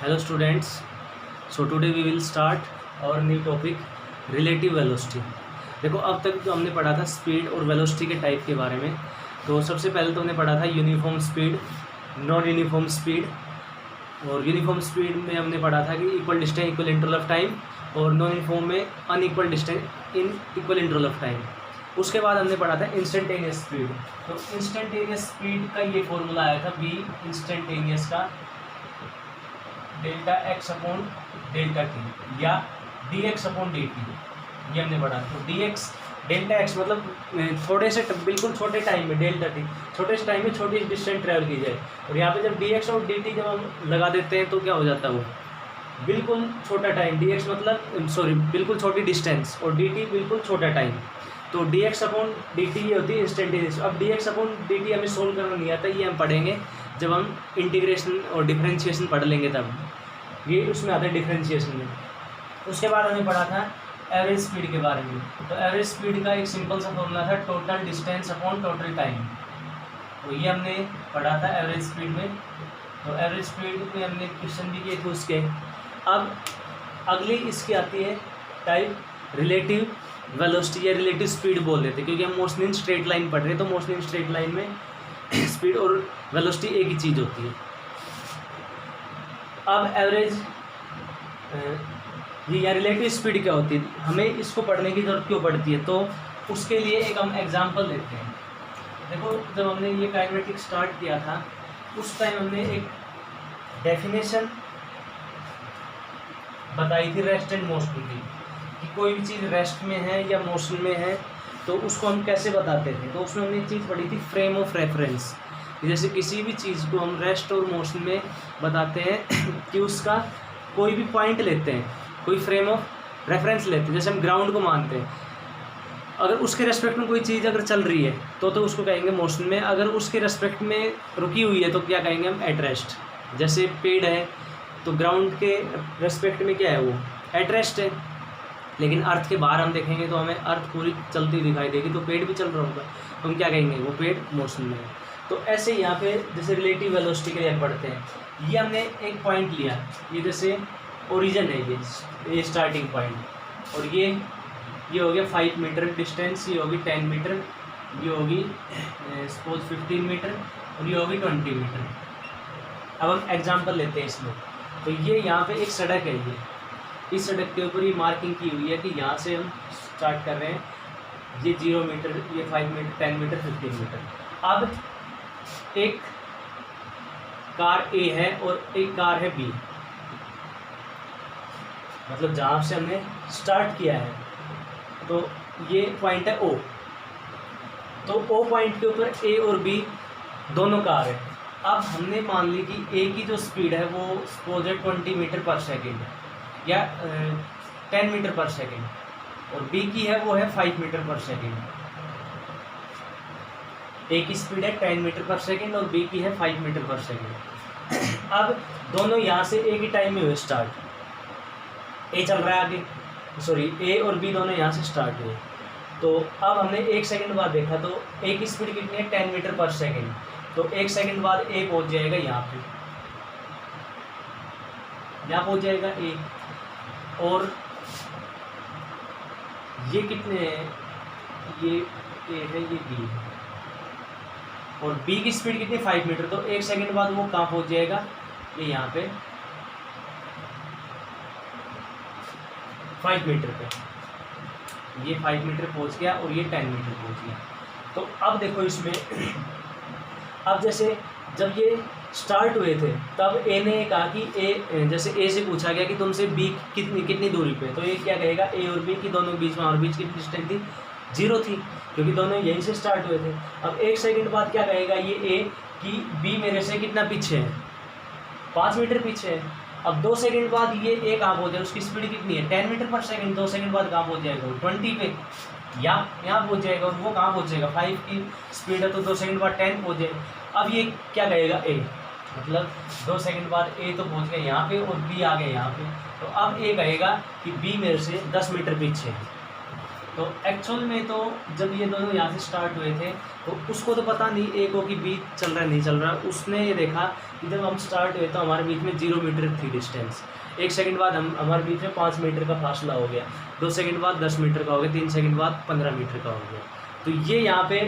Hello students. So today we will start our new topic relative velocity. देखो अब तक तो हमने पढ़ा था स्पीड और वेलोसिटी के टाइप के बारे में। तो सबसे पहले तो हमने पढ़ा था uniform speed, non uniform speed. और यूनिफॉर्म स्पीड में हमने पढ़ा था कि equal distance equal interval of time, और नॉन यूनिफॉर्म में unequal distance in equal interval of time. उसके बाद हमने पढ़ा था इंस्टेंटेनियस स्पीड। तो इंस्टेंटेनियस स्पीड का ये फॉर्मूला आया था बी इंस्टेंटेनियस का delta x upon delta t या d x upon d t, ये हमने पढ़ा। तो डी एक्स डेल्टा एक्स मतलब थोड़े से बिल्कुल छोटे टाइम में, डेल्टा टी छोटे से टाइम में छोटी डिस्टेंस ट्रैवल की जाए। और यहाँ पे जब डी एक्स और डी टी जब हम लगा देते हैं तो क्या हो जाता है, वो बिल्कुल छोटा टाइम। डी एक्स मतलब बिल्कुल छोटी डिस्टेंस और डी टी बिल्कुल छोटा टाइम। तो D x upon d t ये होती है इंस्टेंटेनियस। अब D x upon d T हमें सोल्व करना नहीं आता, ये हम पढ़ेंगे जब हम इंटीग्रेशन और डिफरेंशिएशन पढ़ लेंगे, तब ये उसमें आता है डिफरेंशिएशन में। उसके बाद हमने पढ़ा था एवरेज स्पीड के बारे में। तो एवरेज स्पीड का एक सिंपल सा फॉर्मूला था total distance upon total time. तो ये हमने पढ़ा था एवरेज स्पीड में। तो एवरेज स्पीड में हमने क्वेश्चन भी किए थे उसके। अब अगली इसकी आती है टाइप रिलेटिव वेलोसिटी या रिलेटिव स्पीड बोल देते, क्योंकि हम मोस्टली इन स्ट्रेट लाइन पढ़ रहे हैं। तो मोस्टली इन स्ट्रेट लाइन में स्पीड और वेलोसिटी एक ही चीज़ होती है। अब एवरेज ये या रिलेटिव स्पीड क्या होती है, हमें इसको पढ़ने की ज़रूरत क्यों पड़ती है, तो उसके लिए एक हम एग्जांपल लेते हैं। देखो जब हमने ये काइनेमेटिक्स स्टार्ट किया था उस टाइम हमने एक डेफिनेशन बताई थी रेस्ट एंड मोशन की, कि कोई भी चीज़ रेस्ट में है या मोशन में है तो उसको हम कैसे बताते थे। तो उसमें हमने एक चीज़ पढ़ी थी फ्रेम ऑफ रेफरेंस। जैसे किसी भी चीज़ को हम रेस्ट और मोशन में बताते हैं कि उसका कोई भी पॉइंट लेते हैं, कोई फ्रेम ऑफ रेफरेंस लेते हैं। जैसे हम ग्राउंड को मानते हैं, अगर उसके रेस्पेक्ट में कोई चीज़ अगर चल रही है तो उसको कहेंगे मोशन में। अगर उसके रेस्पेक्ट में रुकी हुई है तो क्या कहेंगे हम, एट रेस्ट। जैसे पेड़ है तो ग्राउंड के रेस्पेक्ट में क्या है, वो एट रेस्ट है। लेकिन अर्थ के बाहर हम देखेंगे तो हमें अर्थ पूरी चलती हुई दिखाई देगी, तो पेड़ भी चल रहा होगा, तो हम क्या कहेंगे, वो पेड़ मोशन में है। तो ऐसे यहाँ पे जैसे रिलेटिव वेलोसिटी के लिए पढ़ते हैं, ये हमने एक पॉइंट लिया, ये जैसे ओरिजिन है, ये स्टार्टिंग पॉइंट, और ये हो गया 5 मीटर डिस्टेंस, ये होगी 10 मीटर, ये होगी सपोज 15 मीटर, और ये होगी 20 मीटर। अब हम एग्जांपल लेते हैं इसमें। तो ये यहाँ पे एक सड़क है, ये इस सड़क के ऊपर ये मार्किंग की हुई है कि यहाँ से हम स्टार्ट कर रहे हैं, ये 0 मीटर, ये 5 मीटर, 10 मीटर, 15 मीटर। अब एक कार ए है और एक कार है बी, मतलब जहाँ से हमने स्टार्ट किया है, तो ये पॉइंट है ओ। तो ओ पॉइंट के ऊपर ए और बी दोनों कार है। अब हमने मान ली कि ए की जो स्पीड है वो सपोज है 20 मीटर पर सेकेंड या 10 मीटर पर सेकेंड, और बी की है वो है 5 मीटर पर सेकेंड। ए की स्पीड है 10 मीटर पर सेकेंड और बी की है 5 मीटर पर सेकेंड। अब दोनों यहाँ से एक ही टाइम में हुए स्टार्ट, ए चल रहा है आगे, सॉरी ए और बी दोनों यहाँ से स्टार्ट हुए। तो अब हमने 1 सेकंड बाद देखा तो ए की स्पीड कितनी है, 10 मीटर पर सेकेंड। तो 1 सेकंड बाद ए पहुँच जाएगा यहाँ पे, यहाँ पहुँच जाएगा ए। और ये कितने हैं, ये ए है, ये बी है, और बी की स्पीड कितनी 5 मीटर। तो 1 सेकंड बाद वो कहाँ पहुँच जाएगा, ये यहाँ पे 5 मीटर पे, ये 5 मीटर पहुँच गया और ये 10 मीटर पहुँच गया। तो अब देखो इसमें, अब जैसे जब ये स्टार्ट हुए थे तब ए ने कहा कि ए, जैसे ए से पूछा गया कि तुमसे बी कितनी दूरी पे, तो ये क्या कहेगा, ए और बी की दोनों बीच में, और बीच की डिस्टेंस थी 0 थी, क्योंकि दोनों यहीं से स्टार्ट हुए थे। अब 1 सेकंड बाद क्या कहेगा ये ए कि बी मेरे से कितना पीछे है, 5 मीटर पीछे है। अब 2 सेकंड बाद ये ए कहाँ पहुँच जाए, उसकी स्पीड कितनी है 10 मीटर पर सेकंड। 2 सेकंड बाद कहाँ पहुँच जाएगा, 20 पे, यहाँ पहुँच जाएगा, और वो कहाँ पहुँच जाएगा, 5 की स्पीड है तो 2 सेकंड बाद 10 पहुँच जाएगा। अब ये क्या कहेगा ए, मतलब 2 सेकंड बाद ए तो पहुँच गया यहाँ पे और बी आ गया यहाँ पे। तो अब ए कहेगा कि बी मेरे से 10 मीटर पीछे है। तो एक्चुअल में तो जब ये दोनों यहाँ से स्टार्ट हुए थे तो उसको तो पता नहीं ए को कि बी चल रहा है नहीं चल रहा, उसने ये देखा कि जब हम स्टार्ट हुए तो हमारे बीच में 0 मीटर थी डिस्टेंस, 1 सेकंड बाद हमारे बीच में 5 मीटर का फासला हो गया, 2 सेकंड बाद 10 मीटर का हो गया, 3 सेकंड बाद 15 मीटर का हो गया। तो ये यहाँ पे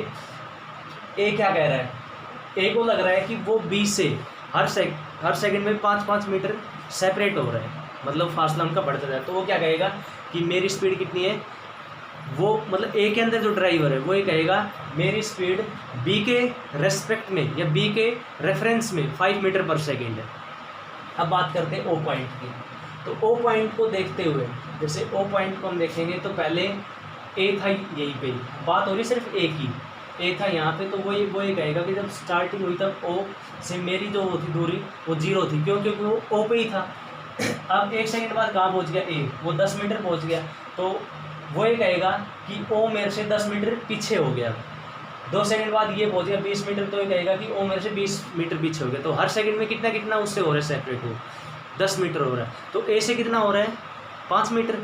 ए क्या कह रहा है, ए को लग रहा है कि वो बी से हर सेकंड में 5-5 मीटर सेपरेट हो रहा है, मतलब फासला उनका बढ़ता जाए। तो वो क्या कहेगा कि मेरी स्पीड कितनी है, वो मतलब ए के अंदर जो ड्राइवर है वो ये कहेगा मेरी स्पीड बी के रेस्पेक्ट में या बी के रेफरेंस में 5 मीटर पर सेकेंड है। अब बात करते हैं ओ पॉइंट की। तो ओ पॉइंट को देखते हुए, जैसे ओ पॉइंट को हम देखेंगे तो पहले ए था यहीं पे, बात हो रही सिर्फ ए की, ए था यहाँ पे, तो वो ये कहेगा कि जब स्टार्टिंग हुई तब ओ से मेरी जो वो थी दूरी वो 0 थी, क्यों, क्योंकि वो ओ पे ही था। अब 1 सेकंड बाद कहाँ पहुँच गया ए, वो 10 मीटर पहुँच गया, तो वो ये कहेगा कि ओ मेरे से 10 मीटर पीछे हो गया। 2 सेकंड बाद ये पहुँच गया 20 मीटर, तो ये कहेगा कि ओ मेरे से 20 मीटर पीछे हो गया। तो हर सेकंड में कितना कितना उससे हो रहा है सेपरेट, हो 10 मीटर हो रहा है। तो ए से कितना हो रहा है 5 मीटर,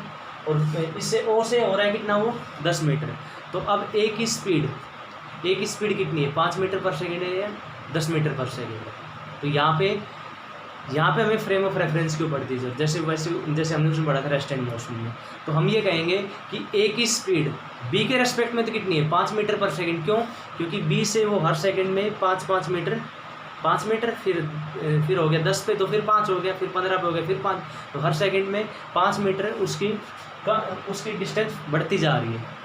और इससे ओ से हो रहा है कितना, वो 10 मीटर। तो अब ए की स्पीड कितनी है, 5 मीटर पर सेकेंड है या 10 मीटर पर सेकेंड है। तो यहाँ पे हमें फ्रेम ऑफ रेफरेंस की पड़ती है, जैसे हमने उसमें पढ़ा था रेस्ट एंड मोशन में। तो हम ये कहेंगे कि ए की स्पीड बी के रेस्पेक्ट में तो कितनी है 5 मीटर पर सेकंड, क्यों, क्योंकि बी से वो हर सेकंड में 5 मीटर फिर हो गया 10 पे, तो फिर 5 हो गया, फिर 15 पे हो गया, फिर 5, तो हर सेकंड में 5 मीटर उसकी डिस्टेंस बढ़ती जा रही है।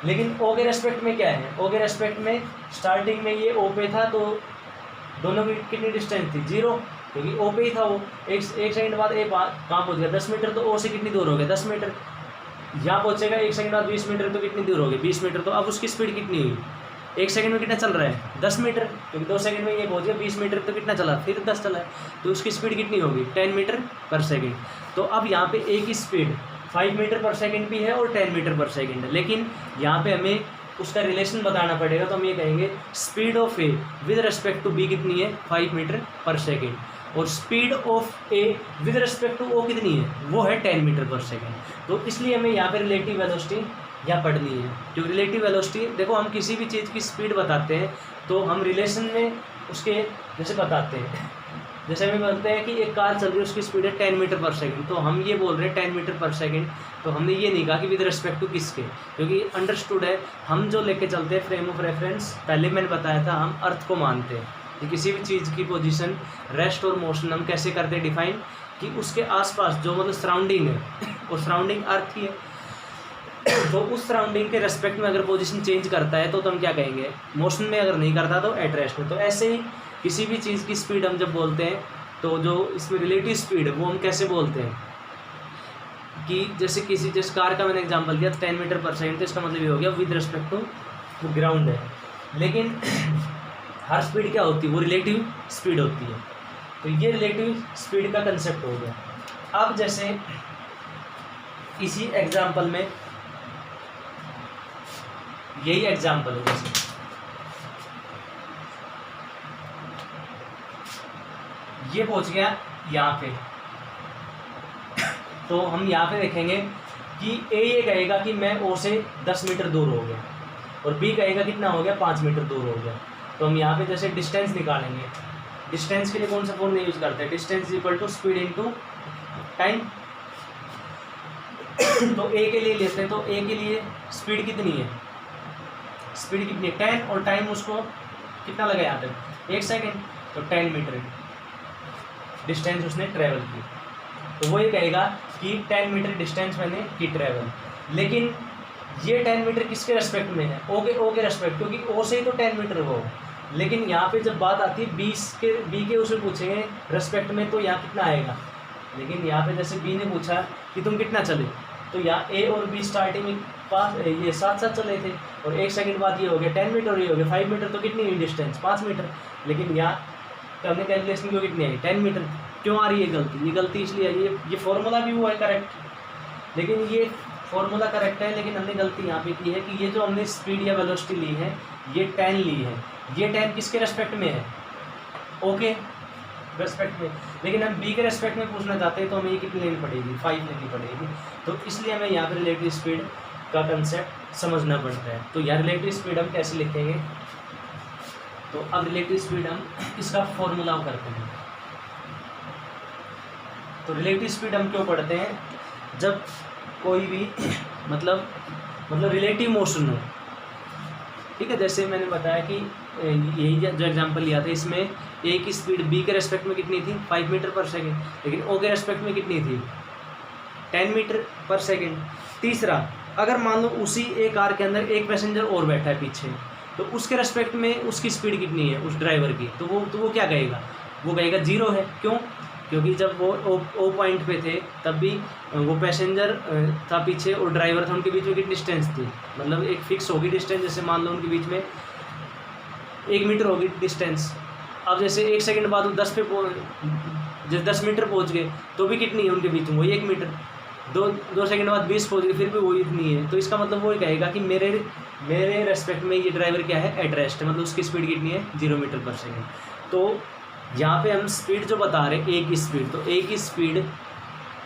लेकिन ओ के रेस्पेक्ट में क्या है, ओ के रेस्पेक्ट में स्टार्टिंग में ये ओ पे था, तो दोनों की कितनी डिस्टेंस थी 0, क्योंकि ओ पे ही था वो। एक सेकंड बाद ए कहाँ पहुँच गया 10 मीटर, तो ओ से कितनी दूर हो गया 10 मीटर। यहाँ पहुँचेगा 1 सेकंड बाद 20 मीटर, तो कितनी दूर हो गई 20 मीटर। तो अब उसकी स्पीड कितनी हुई, 1 सेकंड में कितना चल रहा है 10 मीटर, क्योंकि 2 सेकंड में ये पहुँच गया 20 मीटर, तो कितना चला फिर 10 चला है, तो उसकी स्पीड कितनी होगी 10 मीटर पर सेकेंड। तो अब यहाँ पे ए की स्पीड 5 मीटर पर सेकेंड भी है और 10 मीटर पर सेकेंड है, लेकिन यहाँ पे हमें उसका रिलेशन बताना पड़ेगा। तो हम ये कहेंगे speed of A with respect to B कितनी है 5 मीटर पर सेकेंड, और speed of A with respect to O कितनी है, वो है 10 मीटर पर सेकेंड। तो इसलिए हमें यहाँ पे रिलेटिव वेलोसिटी यहाँ पढ़नी है। जो रिलेटिव वेलोसिटी, देखो हम किसी भी चीज़ की स्पीड बताते हैं तो हम रिलेशन में उसके जैसे बताते हैं, जैसे हमें बोलते हैं कि एक कार चल रही है उसकी स्पीड है 10 मीटर पर सेकेंड, तो हम ये बोल रहे हैं 10 मीटर पर सेकेंड, तो हमने ये नहीं कहा कि विद रिस्पेक्ट टू किसके, क्योंकि अंडरस्टूड है हम जो लेके चलते हैं फ्रेम ऑफ रेफरेंस, पहले मैंने बताया था हम अर्थ को मानते हैं कि किसी भी चीज़ की पोजीशन रेस्ट और मोशन हम कैसे करते हैं डिफाइन, कि उसके आसपास जो मतलब सराउंडिंग है और सराउंडिंग अर्थ ही है, तो उस सराउंडिंग के रेस्पेक्ट में अगर पोजीशन चेंज करता है तो हम क्या कहेंगे मोशन में, अगर नहीं करता तो एट रेस्ट में। तो ऐसे ही किसी भी चीज़ की स्पीड हम जब बोलते हैं तो जो इसमें रिलेटिव स्पीड है वो हम कैसे बोलते हैं, कि जैसे कार का मैंने एग्जांपल दिया 10 मीटर पर सेकेंड, तो इसका मतलब ये हो गया विद रिस्पेक्ट टू ग्राउंड है। लेकिन हर स्पीड क्या होती है, वो रिलेटिव स्पीड होती है। तो ये रिलेटिव स्पीड का कंसेप्ट हो गया। अब जैसे इसी एग्जांपल में यही एग्जांपल है, जैसे ये पहुंच गया यहाँ पे, तो हम यहाँ पे देखेंगे कि ए ये कहेगा कि मैं ओ से 10 मीटर दूर हो गया, और बी कहेगा कितना हो गया 5 मीटर दूर हो गया। तो हम यहाँ पे जैसे डिस्टेंस निकालेंगे, डिस्टेंस के लिए कौन सा फॉर्मूला यूज करते हैं, distance equal to speed into time. तो ए के लिए लेते हैं, तो ए के लिए स्पीड कितनी है, 10, और टाइम उसको कितना लगा यहाँ तक 1 सेकेंड, तो 10 मीटर डिस्टेंस उसने ट्रेवल की। तो वो ये कहेगा कि 10 मीटर डिस्टेंस मैंने की ट्रेवल, लेकिन ये 10 मीटर किसके रेस्पेक्ट में है, ओ के रेस्पेक्ट, क्योंकि ओ से ही तो 10 मीटर हो। लेकिन यहाँ पे जब बात आती है बी के उसमें पूछेंगे रेस्पेक्ट में, तो यहाँ कितना आएगा। लेकिन यहाँ पे जैसे बी ने पूछा कि तुम कितना चले, तो यहाँ ए और बी स्टार्टिंग में ये साथ चले थे, और 1 सेकंड बाद ये हो गया 10 मीटर, ये हो गया 5 मीटर, तो कितनी हुई डिस्टेंस 5 मीटर। लेकिन यहाँ हमने कैलकुलेशन क्यों कितनी आई 10 मीटर, क्यों आ रही है गलती, ये गलती इसलिए आई है, ये फॉर्मूला भी हुआ है करेक्ट, लेकिन ये फॉर्मूला करेक्ट है, लेकिन हमने गलती यहाँ पे की है कि ये जो हमने स्पीड या वेलोसिटी ली है ये 10 ली है, ये 10 किसके रेस्पेक्ट में है, ओके रेस्पेक्ट में। लेकिन हम बी के रेस्पेक्ट में पूछना चाहते हैं तो हमें ये कितनी लेनी पड़ेगी 5 लेनी पड़ेगी। तो इसलिए हमें यहाँ पर रिलेटिव स्पीड का कंसेप्ट समझना पड़ता है। तो यार रिलेटिव स्पीड हम कैसे लिखेंगे, तो अब रिलेटिव स्पीड हम इसका फॉर्मूला करते हैं। तो रिलेटिव स्पीड हम क्यों पढ़ते हैं, जब कोई भी मतलब रिलेटिव मोशन हो, ठीक है। जैसे मैंने बताया कि यही जो एग्जांपल लिया था, इसमें ए की स्पीड बी के रेस्पेक्ट में कितनी थी 5 मीटर पर सेकेंड, लेकिन ओ के रेस्पेक्ट में कितनी थी 10 मीटर पर सेकेंड। तीसरा, अगर मान लो उसी एक कार के अंदर एक पैसेंजर और बैठा है पीछे, तो उसके रेस्पेक्ट में उसकी स्पीड कितनी है उस ड्राइवर की, तो वो क्या कहेगा, वो कहेगा 0 है। क्यों, क्योंकि जब वो ओ पॉइंट पे थे तब भी वो पैसेंजर था पीछे और ड्राइवर था, उनके बीच में कितनी डिस्टेंस थी, मतलब एक फिक्स होगी डिस्टेंस। जैसे मान लो उनके बीच में 1 मीटर होगी डिस्टेंस। अब जैसे 1 सेकंड बाद वो 10 मीटर पहुंच गए तो भी कितनी है उनके बीच में, वही 1 मीटर। 2 सेकंड बाद 20 पहुंच गए, फिर भी वही इतनी है। तो इसका मतलब वो कहेगा कि मेरे रेस्पेक्ट में ये ड्राइवर क्या है, एट रेस्ट है, मतलब उसकी स्पीड कितनी है 0 मीटर पर सेकेंड। तो यहाँ पे हम स्पीड जो बता रहे हैं ए की स्पीड, तो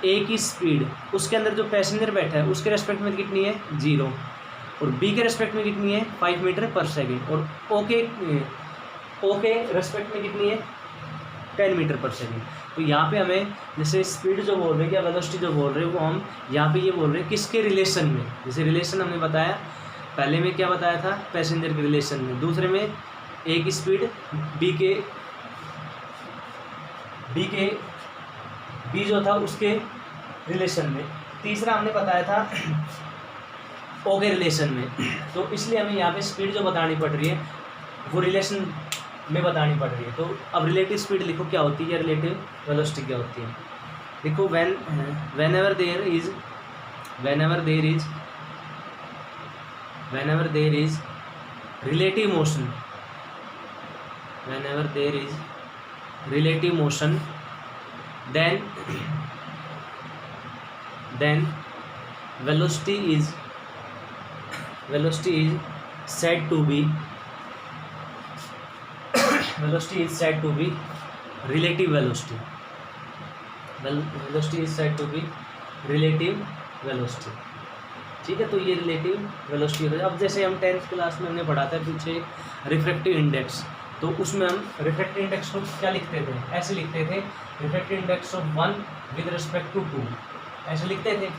ए की स्पीड उसके अंदर जो पैसेंजर बैठा है उसके रेस्पेक्ट में कितनी है 0, और बी के रेस्पेक्ट में कितनी है 5 मीटर पर सेकेंड, और ओ के रेस्पेक्ट में कितनी है 10 मीटर पर सेकेंड। तो यहाँ पे हमें जैसे स्पीड जो बोल रहे हैं या वेलोसिटी जो बोल रहे हैं, वो हम यहाँ पे ये बोल रहे हैं किसके रिलेशन में। जैसे रिलेशन हमने बताया, पहले में क्या बताया था, पैसेंजर के रिलेशन में, दूसरे में ए की स्पीड बी जो था उसके रिलेशन में, तीसरा हमने बताया था ओ के रिलेशन में। तो इसलिए हमें यहाँ पे स्पीड जो बतानी पड़ रही है वो रिलेशन में बतानी पड़ रही है। तो अब रिलेटिव स्पीड लिखो क्या होती है या रिलेटिव वेलोसिटी क्या होती है। देखो whenever there is relative motion, then velocity is said to be relative velocity. Velocity is said to be relative velocity, ठीक है। तो ये रिलेटिव वेलोसिटी है। अब जैसे हम 10th क्लास में हमने पढ़ा था पीछे रिफ्रैक्टिव इंडेक्स, तो उसमें हम रिफ्रैक्टिव इंडेक्स को क्या लिखते थे, ऐसे लिखते थे, refractive index of 1 with respect to 2, ऐसे लिखते थे।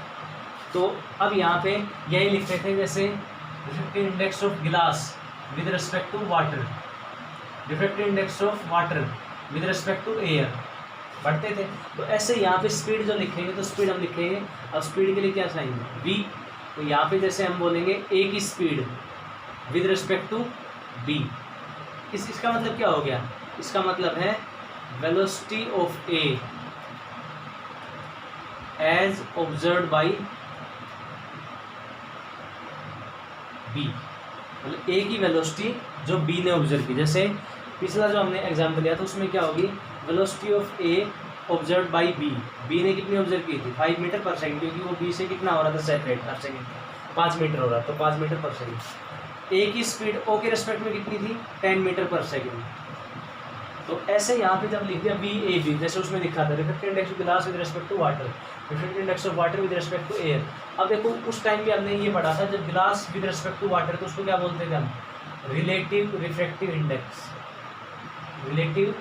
तो अब यहाँ पे यही लिखते थे, जैसे refractive index of glass with respect to water, refractive index of water with respect to air पढ़ते थे। तो ऐसे यहाँ पे स्पीड जो लिखेंगे, तो स्पीड हम लिखेंगे, अब स्पीड के लिए क्या चाहिए v, तो यहाँ पे जैसे हम बोलेंगे a की speed with respect to b, इसका मतलब क्या हो गया, इसका मतलब है velocity of a as observed by b, मतलब a की वेलोसिटी जो b ने ऑब्जर्व की। जैसे पिछला जो हमने एग्जाम्पल लिया था उसमें क्या होगी, velocity of A observe by B ने कितनी ऑब्जर्व की थी 5 मीटर पर सेकंड, क्योंकि वो बी से कितना हो रहा था सेपरेट हर सेकंड 5 मीटर हो रहा था, तो 5 मीटर पर सेकंड। ए की स्पीड ओ के रेस्पेक्ट में कितनी थी 10 मीटर पर सेकंड। तो ऐसे यहाँ पे जब लिख दिया वी ए बी, जैसे उसमें लिखा था refractive index of glass with respect to water, refractive index of water with respect to air. अब देखो उस टाइम भी हमने ये पढ़ा था, जब glass with respect to water, तो उसको क्या बोलते थे हम, relative refractive index, relative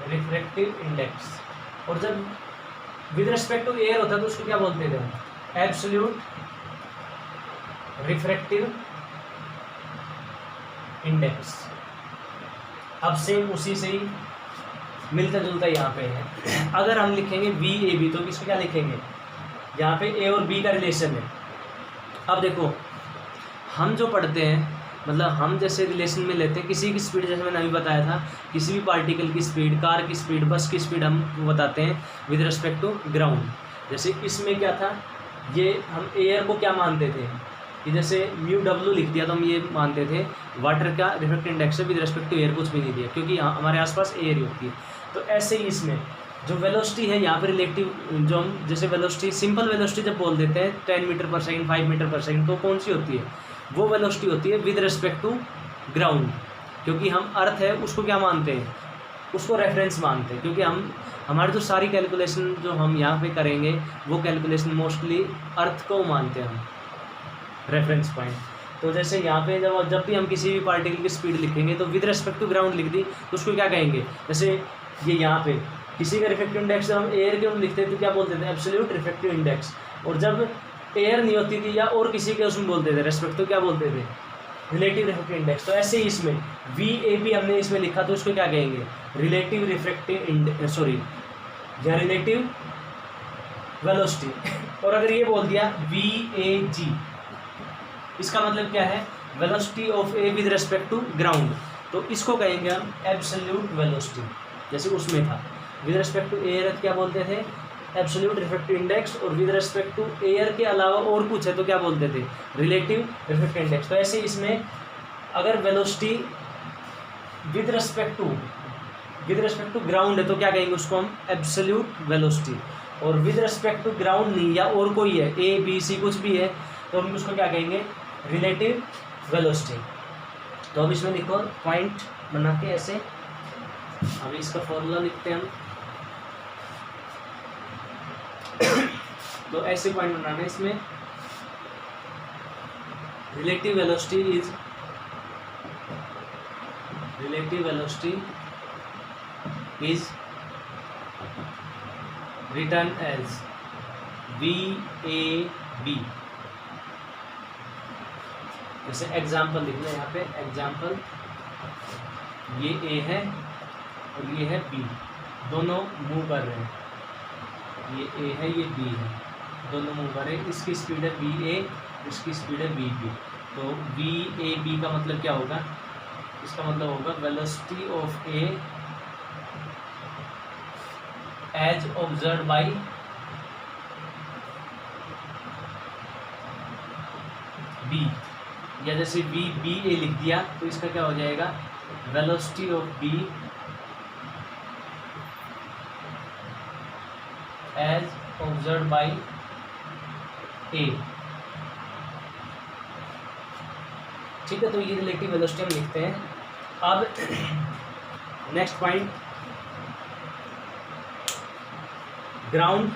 refractive index. और जब विद रिस्पेक्ट टू एयर होता तो उसको क्या बोलते थे, एब्सोल्यूट रिफ्रैक्टिव इंडेक्स। अब सेम उसी से ही मिलता जुलता यहाँ पे है। अगर हम लिखेंगे वी ए बी, तो इसको क्या लिखेंगे, यहाँ पे ए और बी का रिलेशन है। अब देखो हम जो पढ़ते हैं, मतलब हम जैसे रिलेशन में लेते हैं किसी की स्पीड, जैसे मैंने अभी बताया था, किसी भी पार्टिकल की स्पीड, कार की स्पीड, बस की स्पीड हम बताते हैं विद रिस्पेक्ट टू ग्राउंड। जैसे इसमें क्या था, ये हम एयर को क्या मानते थे कि जैसे म्यू डब्ल्यू लिख दिया तो हम ये मानते थे वाटर का रिफ्रैक्टिव इंडेक्स है विद रिस्पेक्ट टू एयर, कुछ भी नहीं दिया क्योंकि हमारे आसपास एयर ही होती है। तो ऐसे ही इसमें जो वेलोसिटी है यहाँ पे रिलेटिव, जो हम जैसे वेलोसिटी, सिंपल वेलोसिटी जब बोल देते हैं 10 मीटर पर सेकंड, 5 मीटर पर सेकंड, तो कौन सी होती है, वो वेलोसिटी होती है विद रिस्पेक्ट टू ग्राउंड। क्योंकि हम अर्थ है उसको क्या मानते हैं, उसको रेफरेंस मानते हैं, क्योंकि हम हमारी जो सारी कैलकुलेशन जो हम यहाँ पे करेंगे वो कैलकुलेशन मोस्टली अर्थ को मानते हैं हम, रेफरेंस पॉइंट। तो जैसे यहाँ पे जब भी हम किसी भी पार्टिकल की स्पीड लिखेंगे तो विद रिस्पेक्ट टू ग्राउंड लिख दी तो उसको क्या कहेंगे, जैसे ये यहाँ पे किसी का रिफ्रैक्टिव इंडेक्स जब हम एयर के हम लिखते थे तो क्या बोलते थे, एब्सोल्यूट रिफ्रैक्टिव इंडेक्स। और जब एयर नहीं होती थी या और किसी के उसमें बोलते थे रेस्पेक्ट तो क्या बोलते थे, रिलेटिव रिफ्रैक्टिव इंडेक्स। तो ऐसे ही इसमें VAB हमने इसमें लिखा तो उसको क्या कहेंगे, रिलेटिव रिफ्रैक्टिव सॉरी या रिलेटिव वेलोसिटी। और अगर ये बोल दिया VAG, इसका मतलब क्या है, velocity of A with respect to ground, तो इसको कहेंगे हम एब्सोल्यूट वेलोसिटी। जैसे उसमें था विद रिस्पेक्ट टू एयर क्या बोलते थे, एब्सोल्यूट रिफ्रैक्टिव इंडेक्स, और विद रिस्पेक्ट टू एयर के अलावा और कुछ है तो क्या बोलते थे, रिलेटिव रिफ्रैक्टिव इंडेक्स। तो ऐसे इसमें अगर velocity with respect to ground है तो क्या कहेंगे उसको हम एब्सोल्यूट वेलोसिटी, और विद रिस्पेक्ट टू ग्राउंड नहीं या और कोई है ABC कुछ भी है तो हम उसको क्या कहेंगे, रिलेटिव वेलोसिटी। तो अब इसमें लिखो पॉइंट बना के ऐसे, अभी इसका फॉर्मूला लिखते हैं हम। तो ऐसे पॉइंट बनाना है इसमें, relative velocity is written as VAB। जैसे एग्जाम्पल लिखना है यहाँ पे, एग्जाम्पल ये A है और ये है B, दोनों मूव कर रहे हैं, ये A है ये B है, दोनों मूव कर रहे हैं, इसकी स्पीड है VA, इसकी स्पीड है VB। तो VAB का मतलब क्या होगा, इसका मतलब होगा velocity of A as observe by B, या जैसे BA लिख दिया तो इसका क्या हो जाएगा, velocity of B as observe by A। ठीक है, तो ये रिलेटिव वेलोसिटी हम लिखते हैं। अब next point ground,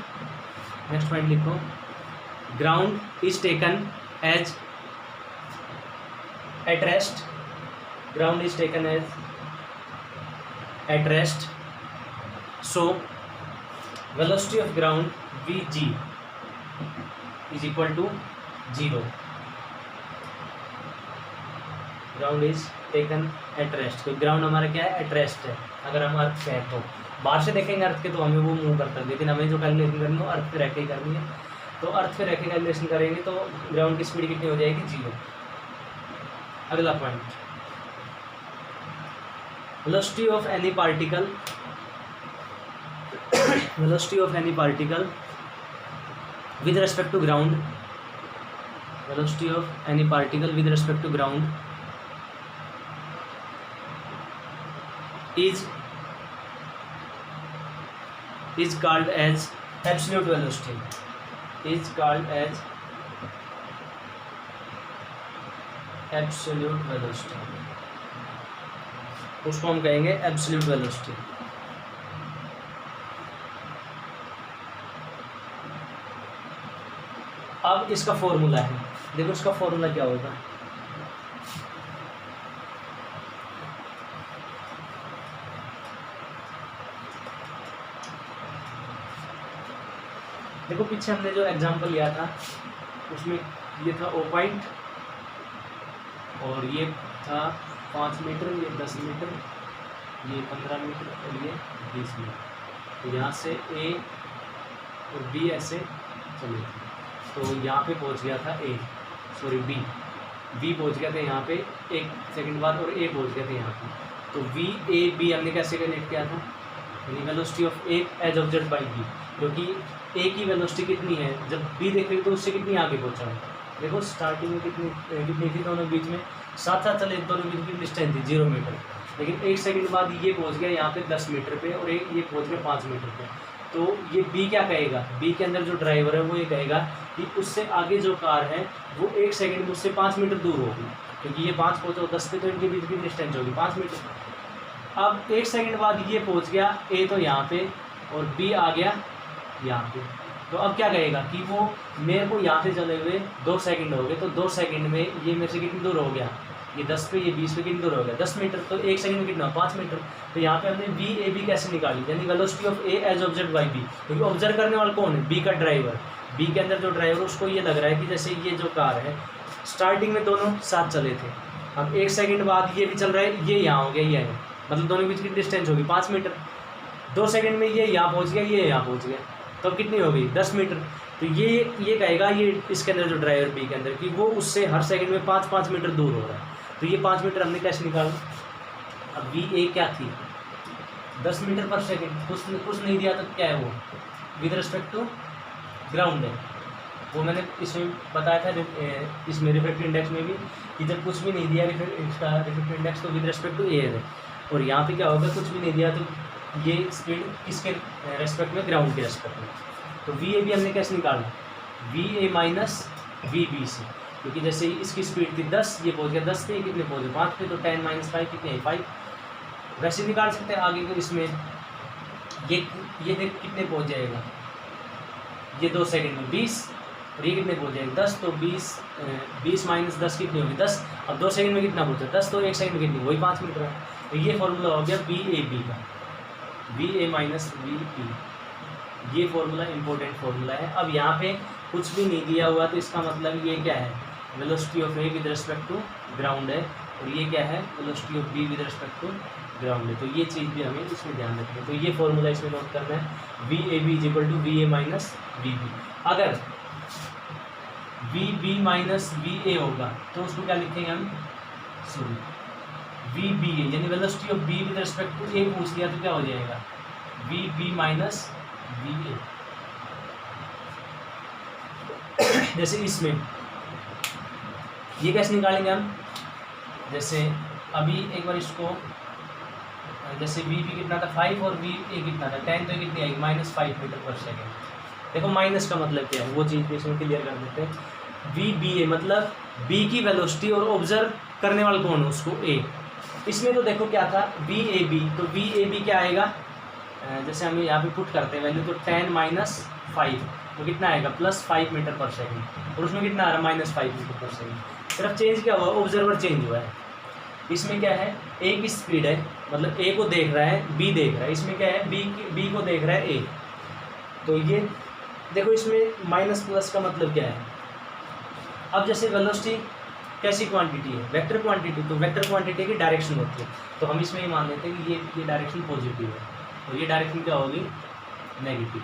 next point लिखो, ground is taken as at rest, ground is taken as at rest, so velocity of ground VG is equal to 0। Ground is taken at rest, तो ground हमारा क्या है, at rest है। अगर हम अर्थ पे हैं तो बाहर से देखेंगे अर्थ के तो हमें वो मूव करता है, लेकिन हमें जो कैलकुलेशन करनी है अर्थ पे रह के ही करनी है। तो अर्थ पे रह के कैलकुलेशन करेंगे तो ग्राउंड की स्पीड कितनी हो जाएगी, 0। अगला point, velocity of any particle, velocity of any particle with respect to ground, velocity of any particle with respect to ground is called as absolute velocity, is called as absolute velocity, उसको हम कहेंगे absolute velocity। अब इसका formula है, देखो इसका formula क्या होगा, देखो पीछे हमने जो एग्जांपल लिया था उसमें ये था O पॉइंट और ये था 5 मीटर, ये 10 मीटर, ये 15 मीटर और ये 20 मीटर। तो यहाँ से A और B ऐसे चले, तो यहाँ पे पहुँच गया था B पहुँच गया था यहाँ पे 1 सेकंड बाद, और A पहुँच गया था यहाँ पे। तो VAB हमने कैसे कनेक्ट किया था, velocity of A as observe by B, क्योंकि A की वेलोसिटी कितनी है, जब B देख रही तो उससे कितनी आगे पहुँचा है। देखो स्टार्टिंग में कितनी थी दोनों बीच में, साथ साथ चले, दोनों बीच की डिस्टेंस थी 0 मीटर, लेकिन 1 सेकंड बाद ये पहुँच गया यहाँ पे 10 मीटर पे और ये पहुँच गया 5 मीटर पे। तो ये B क्या कहेगा, B के अंदर जो ड्राइवर है वो ये कहेगा कि उससे आगे जो कार है वो 1 सेकंड में उससे 5 मीटर दूर होगी, क्योंकि ये 5 पहुँचा 10 पे, तो इनके बीच की डिस्टेंस होगी 5 मीटर। अब 1 सेकंड बाद ये पहुँच गया A तो यहाँ पे और B आ गया यहाँ पे, तो अब क्या कहेगा कि वो मेरे को यहाँ से चले हुए 2 सेकंड हो गए, तो 2 सेकंड में ये मेरे से कितनी दूर हो गया, ये 10 पे ये 20 पे कितनी दूर हो गया, 10 मीटर। तो 1 सेकंड में कितना, 5 मीटर। तो यहाँ पे हमने वी ए बी कैसे निकाली, यानी velocity of A as observe by B, क्योंकि ऑब्जर्व करने वाला कौन है, बी का ड्राइवर। बी के अंदर जो ड्राइवर, उसको ये लग रहा है कि जैसे ये जो कार है स्टार्टिंग में दोनों साथ चले थे, अब 1 सेकंड बाद ये भी चल रहा है, ये यहाँ हो गया, ये है, मतलब दोनों के बीच की डिस्टेंस होगी 5 मीटर। 2 सेकंड में ये यहाँ पहुँच गया, ये यहाँ पहुँच गया, तो कितनी हो गई, 10 मीटर। तो ये कहेगा, ये इसके अंदर जो ड्राइवर बी के अंदर, कि वो उससे हर सेकंड में 5-5 मीटर दूर हो रहा है। तो ये 5 मीटर हमने कैसे निकाला। अब वी ए क्या थी, 10 मीटर पर सेकंड, कुछ नहीं दिया तो क्या है वो, विद रिस्पेक्ट टू ग्राउंड है। वो मैंने इसमें बताया था इसमें रिफ्रैक्टिव इंडेक्स में भी, कि जब कुछ भी नहीं दिया इसका रिफ्रैक्टिव इंडेक्स, तो विद रिस्पेक्ट टू ए है। और यहाँ पे क्या होगा, कुछ भी नहीं दिया तो ये स्पीड किसके रेस्पेक्ट में, ग्राउंड के रेस्पेक्ट में। तो वी ए बी हमने कैसे निकाला, V A minus we B से, क्योंकि जैसे इसकी स्पीड थी 10, ये पहुँच गया 10 पे, कितने पहुँचे 5 पे, तो 10 - 5 कितने है 5। वैसे निकाल सकते हैं आगे को, इसमें ये देख कितने पहुँच जाएगा, ये 2 सेकंड में 20, और ये कितने पहुँच जाएगा 10, तो 20 माइनस 10 कितनी होगी 10। अब 2 सेकंड में कितना पहुँचा 10, तो 1 सेकंड में कितनी, वही 5 मीटर है। तो ये फॉर्मूला हो गया वी ए बी का, V A minus we B, ये फॉर्मूला इंपॉर्टेंट फॉर्मूला है। अब यहाँ पे कुछ भी नहीं दिया हुआ, तो इसका मतलब ये क्या है, velocity of A with respect to ground है, और ये क्या है, velocity of B with respect to ground है। तो ये चीज़ भी हमें इसमें ध्यान रखनी है। तो ये फॉर्मूला इसमें नोट करना है, v A b is equal to v A minus we b. अगर v B minus we a होगा तो उसको क्या लिखेंगे हम, सॉरी वी बी ए, यानी velocity of B with respect to a पूछ लिया तो क्या हो जाएगा, we B minus we a. जैसे इसमें ये कैसे निकालेंगे हम, जैसे अभी एक बार इसको, जैसे वी बी कितना था 5 और वी ए कितना था 10, तो कितनी आएगी -5 मीटर पर सेकेंड। देखो माइनस का मतलब क्या है, वो चीज़ भी इसमें क्लियर कर देते हैं। वी बी ए मतलब बी की वेलोसिटी, और ऑब्जर्व करने वाला कौन है, उसको ए। इसमें तो देखो क्या था, वी ए बी, तो वी ए बी क्या आएगा, जैसे हम यहाँ पे पुट करते हैं वैल्यू, तो 10 - 5, तो कितना आएगा +5 मीटर पर सेकंड, और उसमें कितना आ रहा है -5 मीटर पर सेकंड। सिर्फ चेंज क्या हुआ, ऑब्जर्वर चेंज हुआ है। इसमें क्या है, ए की स्पीड है, मतलब ए को देख रहा है, बी देख रहा है। इसमें क्या है, बी को देख रहा है ए। तो ये देखो, इसमें माइनस प्लस का मतलब क्या है। अब जैसे वेलोसिटी कैसी क्वांटिटी है, वेक्टर क्वांटिटी, तो वेक्टर क्वांटिटी की डायरेक्शन होती है, तो हम इसमें ये मान लेते हैं कि ये डायरेक्शन पॉजिटिव है, और ये डायरेक्शन क्या होगी, नेगेटिव।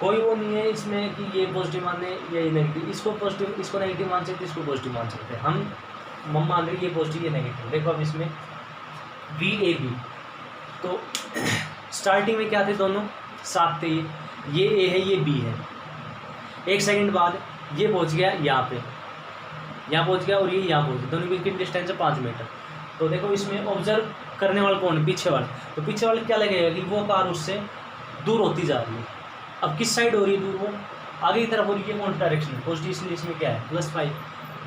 कोई वो नहीं है इसमें कि ये पॉजिटिव माने या ये नेगेटिव, इसको पॉजिटिव, इसको नेगेटिव मान सकते, इसको पॉजिटिव मान सकते हैं। हम मान रहे ये पॉजिटिव, ये नेगेटिव। देखो अब इसमें वी ए बी, तो स्टार्टिंग में क्या थे, दोनों साथ थे, ये ए है, ये बी है। 1 सेकंड बाद ये पहुंच गया यहाँ पे, यहाँ पहुंच गया, और ये यहाँ पहुंच गया, दोनों की डिस्टेंस है 5 मीटर। तो देखो इसमें ऑब्जर्व करने वाला कौन है, पीछे वाला। तो पीछे वाले क्या लगेगा कि वो कार उससे दूर होती जा रही है। अब किस साइड हो रही है दूर, वो आगे की तरफ हो रही है, कौन डायरेक्शन पॉजिटिव, इसलिए इसमें क्या है +5,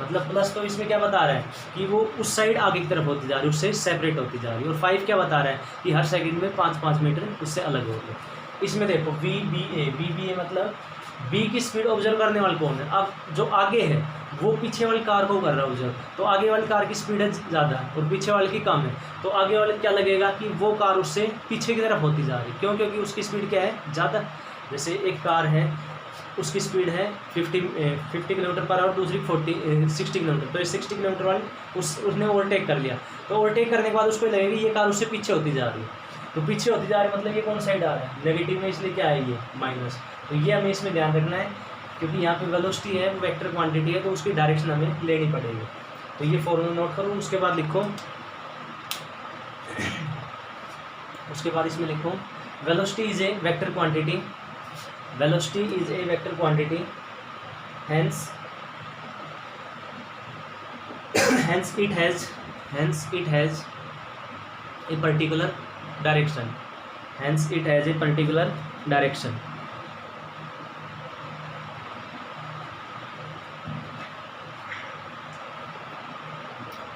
मतलब प्लस। तो इसमें क्या बता रहा है कि वो उस साइड आगे की तरफ होती जा रही है, उससे सेपरेट होती जा रही है। और 5 क्या बता रहा है कि हर सेकंड में 5-5 मीटर उससे अलग हो रही है। इसमें देखो वी बी ए मतलब बी की स्पीड ऑब्जर्व करने वाला कौन है, अब जो आगे है वो पीछे वाली कार को कर रहा है ऑब्जर्व, तो आगे वाली कार की स्पीड है ज़्यादा और पीछे वाले की कम है, तो आगे वाले क्या लगेगा कि वो कार उससे पीछे की तरफ होती जा रही है। क्यों, क्योंकि उसकी स्पीड क्या है ज़्यादा। जैसे एक कार है, उसकी स्पीड है 50 किलोमीटर पर आवर, दूसरी 60 किलोमीटर, तो ये 60 किलोमीटर वाली उसने ओवरटेक कर लिया। तो ओवरटेक करने के बाद उसको लगेगा कि ये कार उससे पीछे होती जा रही है, तो पीछे होती जा रही है मतलब ये कौन साइड आ रहा है, नेगेटिव में, इसलिए क्या है ये माइनस। तो ये हमें इसमें ध्यान रखना है, क्योंकि यहाँ पे वेलोसिटी है, वेक्टर क्वांटिटी है, तो उसकी डायरेक्शन हमें लेनी पड़ेगी। तो ये फॉर्मूला नोट करो, उसके बाद लिखो, उसके बाद इसमें लिखो velocity is a vector quantity, velocity is a vector quantity, hence it has a particular direction,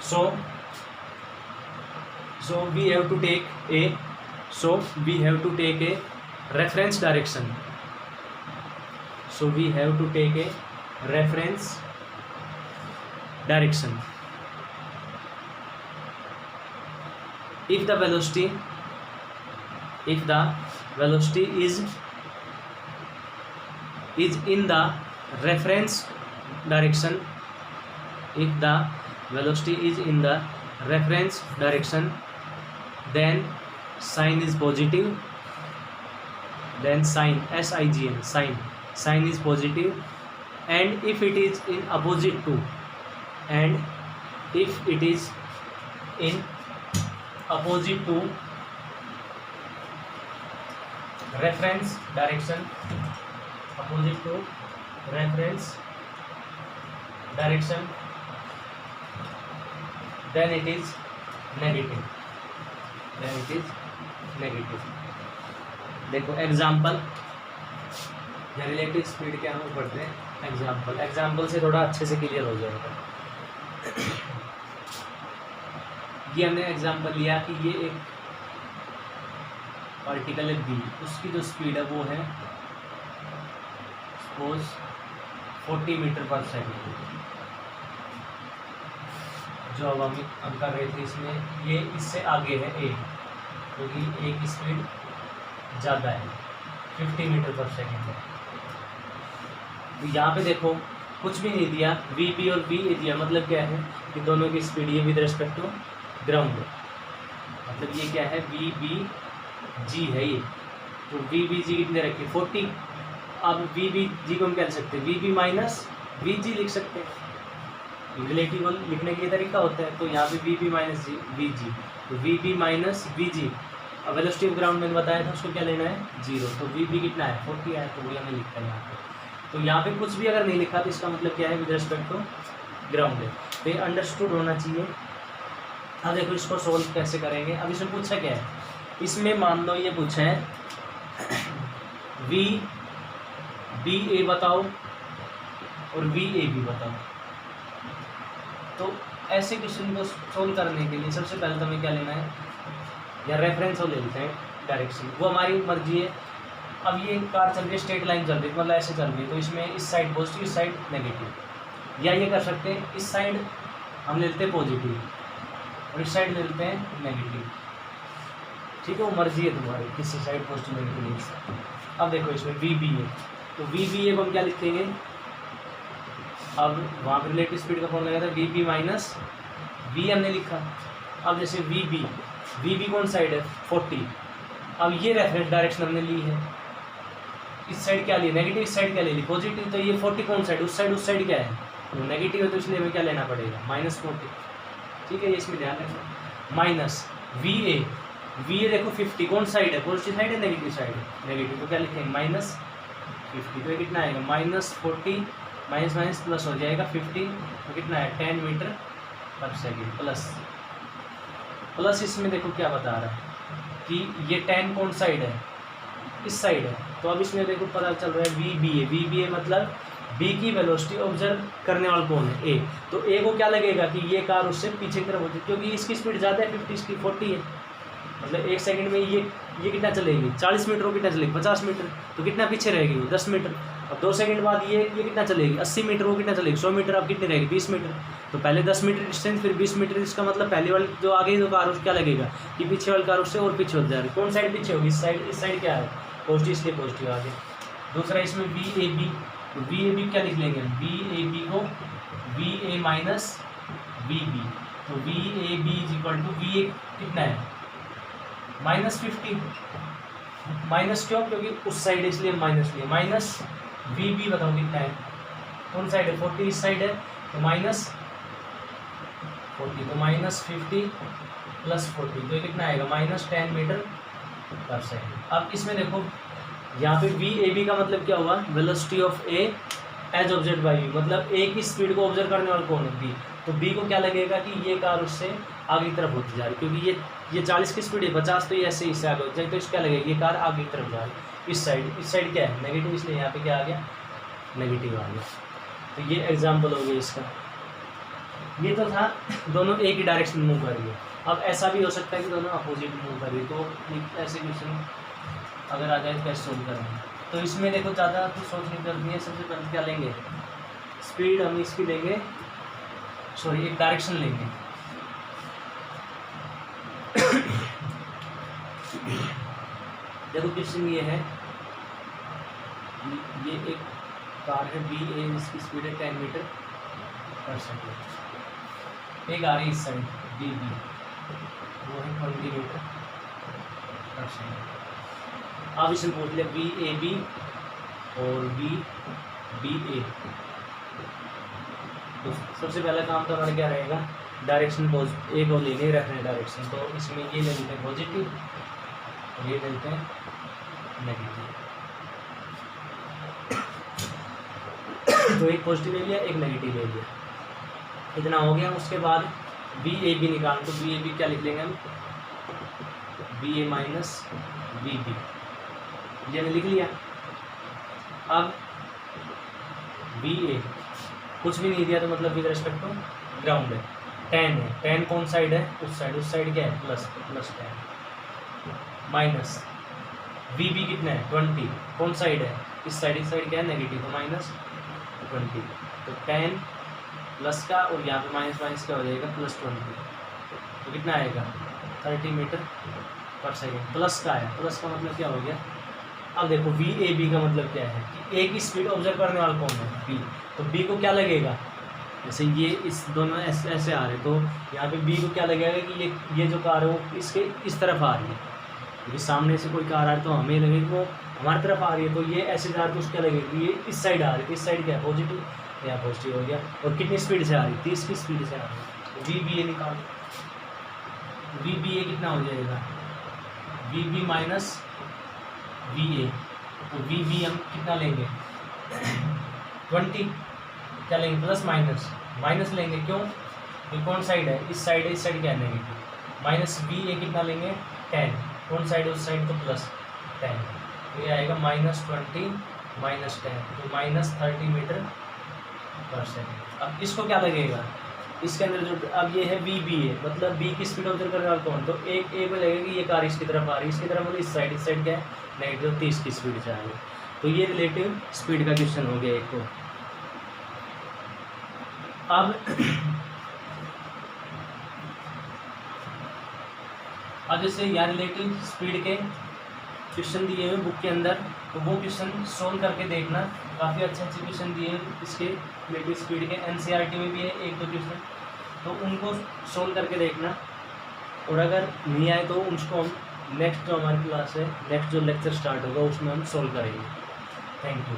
so we have to take a reference direction, So we have to take a reference direction. If the velocity is in the reference direction, if the velocity is in the reference direction, then sign is positive, then sign SIGN, sign is positive. And if it is in opposite to, and if it is in opposite to reference direction, opposite to reference direction, then it is negative, देखो example या relative speed क्या हम पढ़ते हैं, example से थोड़ा अच्छे से क्लियर हो जाएगा। ये हमने एग्जाम्पल लिया कि ये एक पार्टिकल है बी, उसकी जो स्पीड है वो है सपोज 40 मीटर पर सेकेंड। जो अब हम कर रहे थे इसमें, ये इससे आगे है ए, क्योंकि ए की स्पीड ज़्यादा है, 50 मीटर पर सेकेंड है। तो यहाँ पे देखो कुछ भी नहीं दिया, वी बी और वी ए दिया, मतलब क्या है कि दोनों की स्पीड ये विद रेस्पेक्ट टू ग्राउंड है, मतलब ये क्या है वी बी जी है ये। तो वी बी जी कितने रखे 40। अब वी बी जी को हम क्या लिख सकते हैं, V B minus we G लिख सकते हैं, रिलेटिव लिखने का ये तरीका होता है। तो यहाँ पे v B minus g v g, तो we B minus we g. अब वेलोसिटी ऑफ ग्राउंड मैंने बताया था उसको क्या लेना है 0, तो वी बी कितना है 40 है, तो वो हमें लिखता है यहाँ पे। तो यहाँ पे कुछ भी अगर नहीं लिखा तो इसका मतलब क्या है विद रिस्पेक्ट टू ग्राउंड है, तो ये अंडरस्टूड होना चाहिए। अब देखो इसको सोल्व कैसे करेंगे। अब इसमें पूछा क्या है, इसमें मान लो ये पूछा है वी बी ए बताओ और वी ए बी बताओ। तो ऐसे क्वेश्चन को सोल्व करने के लिए सबसे पहले तो हमें क्या लेना है, या रेफरेंस हो ले लेते हैं डायरेक्शन, वो हमारी मर्जी है। अब ये कार चल रही है, स्ट्रेट लाइन चल रही है, मतलब ऐसे चल रही है, तो इसमें इस साइड पॉजिटिव इस साइड नेगेटिव, या ये कर सकते हैं इस साइड हम ले लेते हैं पॉजिटिव और इस साइड ले लेते हैं नेगेटिव, ठीक है, वो मर्जी है तुम्हारी किसी साइड पॉजिटिव नेगेटिव। अब देखो इसमें वी बी है, तो वी बी ए को हम क्या लिखेंगे, अब वहाँ पर रिलेटिव स्पीड का फॉर्मूला लगा था वी बी माइनस वी हमने लिखा। अब जैसे वी बी कौन साइड है 40। अब ये रेफरेंस डायरेक्शन हमने ली है, इस साइड क्या ली नेगेटिव, इस साइड क्या ले ली पॉजिटिव। तो ये 40 कौन साइड, उस साइड क्या है तो नेगेटिव है, तो इसलिए हमें क्या लेना पड़ेगा -40, ठीक है, ये इसमें ध्यान रखना। माइनस वी ए देखो 50 कौन साइड है, पॉजिटिव साइड है नेगेटिव साइड है, नेगेटिव, तो क्या लिखेंगे -50। तो ये कितना आएगा -40 माइनस प्लस हो जाएगा 50, तो कितना है 10 मीटर पर सेकेंड प्लस इसमें देखो क्या बता रहा है कि ये 10 कौन साइड है, इस साइड है। तो अब इसमें देखो पता चल रहा है वी बी ए मतलब बी की वेलोसिटी ऑब्जर्व करने वाला कौन है ए। तो ए को क्या लगेगा कि ये कार उससे पीछे की तरफ होती है, क्योंकि इसकी स्पीड ज़्यादा है 50, इसकी 40 है, मतलब 1 सेकंड में ये कितना चलेगी 40 मीटर, वो कितना चलेगी 50 मीटर, तो कितना पीछे रहेगी वो 10 मीटर। अब 2 सेकंड बाद ये कितना चलेगी 80 मीटर, वो कितना चलेगी 100 मीटर, अब कितनी रहेगी 20 मीटर। तो पहले 10 मीटर डिस्टेंस, फिर 20 मीटर, इसका मतलब पहले वाली जो आगे जो कार उसको क्या लगेगा कि पीछे वाली कार उससे और पीछे होती जा रही है। कौन साइड पीछे होगी, इस साइड क्या है पॉजिटिव, इसलिए पॉजिटिव आगे। दूसरा इसमें वी ए बी, तो वी ए बी क्या लिख लेंगे, वी ए बी को v A minus we b, तो v A b is equal to v a कितना है -50, माइनस क्यों, क्योंकि उस साइड इसलिए माइनस लिया, माइनस वी बी बताओ कितना है, कौन साइड है 40 इस साइड है, तो -40, तो -50 + 40, तो ये कितना आएगा -10 मीटर पर सेकेंड। अब इसमें देखो यहाँ पे वी ए बी का मतलब क्या हुआ, velocity of A as observe by B, मतलब ए की स्पीड को ऑब्जर्व करने वाला कौन है बी। तो बी को क्या लगेगा कि ये कार उससे आगे की तरफ होती जा रही है, क्योंकि ये 40 की स्पीड है 50, तो ये ऐसे इससे आगे होती जाएगी, तो इसको क्या लगेगा ये कार आगे की तरफ जा रही है। इस साइड क्या है नेगेटिव, इसलिए यहाँ पे क्या आ गया नेगेटिव आ गया। तो ये एग्जाम्पल हो गया इसका। ये तो था दोनों एक ही डायरेक्शन मूव कर रही है। अब ऐसा भी हो सकता है कि दोनों अपोजिट मूव कर रही है, तो ऐसे क्वेश्चन अगर आ जाए तो कैसे सोल्व करेंगे। तो इसमें देखो ज़्यादा कुछ सोचने की जरूरत नहीं है। सबसे पहले क्या लेंगे, स्पीड हम इसकी लेंगे, सॉरी एक डायरेक्शन लेंगे। देखो क्वेश्चन ये है, ये एक कार है बी ए, इसकी स्पीड है 10 मीटर पर सेकेंड। एक आ रही इस साइड बी बी, वो है 20 मीटर पर सेकेंड। आप इसमें पूछ लिया बी ए बी और बी बी ए। तो सबसे पहला काम तो हमारा क्या रहेगा, डायरेक्शन ए को लेने रखना डायरेक्शन। तो इसमें ये ले लेते हैं पॉजिटिव, ये लेते हैं नेगेटिव। तो एक पॉजिटिव ले लिया, एक नेगेटिव ले लिया, इतना हो गया। उसके बाद बी ए बी निकाल, तो बी ए बी क्या लिख लेंगे हम, बी ए माइनस बी बी, ये लिख लिया। अब बी ए कुछ भी नहीं दिया तो मतलब विद रिस्पेक्ट टू ग्राउंड है, 10 है, 10 कौन साइड है, उस साइड क्या है प्लस, तो प्लस 10 माइनस वी बी कितना है 20, कौन साइड है, इस साइड क्या है नेगेटिव, तो माइनस 20। तो 10 प्लस का और यहाँ पे माइनस माइनस क्या हो जाएगा प्लस 20, तो कितना आएगा 30 मीटर पर सेकेंड। प्लस का है, प्लस का मतलब क्या हो गया। अब देखो वी ए बी का मतलब क्या है कि ए की स्पीड ऑब्जर्व करने वाला कौन है बी, तो बी को क्या लगेगा, जैसे ये इस दोनों ऐसे आ रहे, तो यहाँ पे बी को क्या लगेगा कि ये जो कार है वो इसके इस तरफ आ रही है, क्योंकि सामने से कोई कार आ रही है तो हमें लगेगी वो हमारी तरफ आ रही है। तो ये ऐसे जा रही है तो उसको क्या लगेगा, ये इस साइड आ रही है, इस साइड क्या है पॉजिटिव, यहाँ पॉजिटिव हो गया। और कितनी स्पीड से आ रही है, 30 की स्पीड से आ रही है। वी बी ए निकाल, वी बी ए कितना हो जाएगा, we B minus we A, तो वी बी हम कितना लेंगे 20, क्या लेंगे प्लस माइनस लेंगे, क्यों, ये कौन साइड है, इस साइड क्या है नेगेटिव, माइनस वी ए कितना लेंगे 10, कौन साइड उस साइड तो प्लस 10, तो ये आएगा -20 -10, तो -30 मीटर पर सेकेंड। अब इसको क्या लगेगा, इसके अंदर जो अब ये है वी बी है, मतलब बी की स्पीड ऑब्जर्व करने वाला कौन, तो एक ए को लगेगा कि ये कार इसकी तरफ आ रही है, इसकी तरफ मतलब इस साइड क्या है नेगेटिव 30 की स्पीड से आ रही है। तो ये रिलेटिव स्पीड का क्वेश्चन हो गया एक को। अब जैसे यहाँ रिलेटिव स्पीड के क्वेश्चन दिए हुए बुक के अंदर, तो वो क्वेश्चन सोल्व करके देखना, काफ़ी अच्छे क्वेश्चन दिए हैं इसके रिलेटिव स्पीड के, एनसीईआरटी में भी है 1-2 क्वेश्चन, तो उनको सोल्व करके देखना। और अगर नहीं आए तो उसको हम नेक्स्ट जो हमारी क्लास है, नेक्स्ट जो लेक्चर स्टार्ट होगा उसमें हम सोल्व करेंगे। Thank you.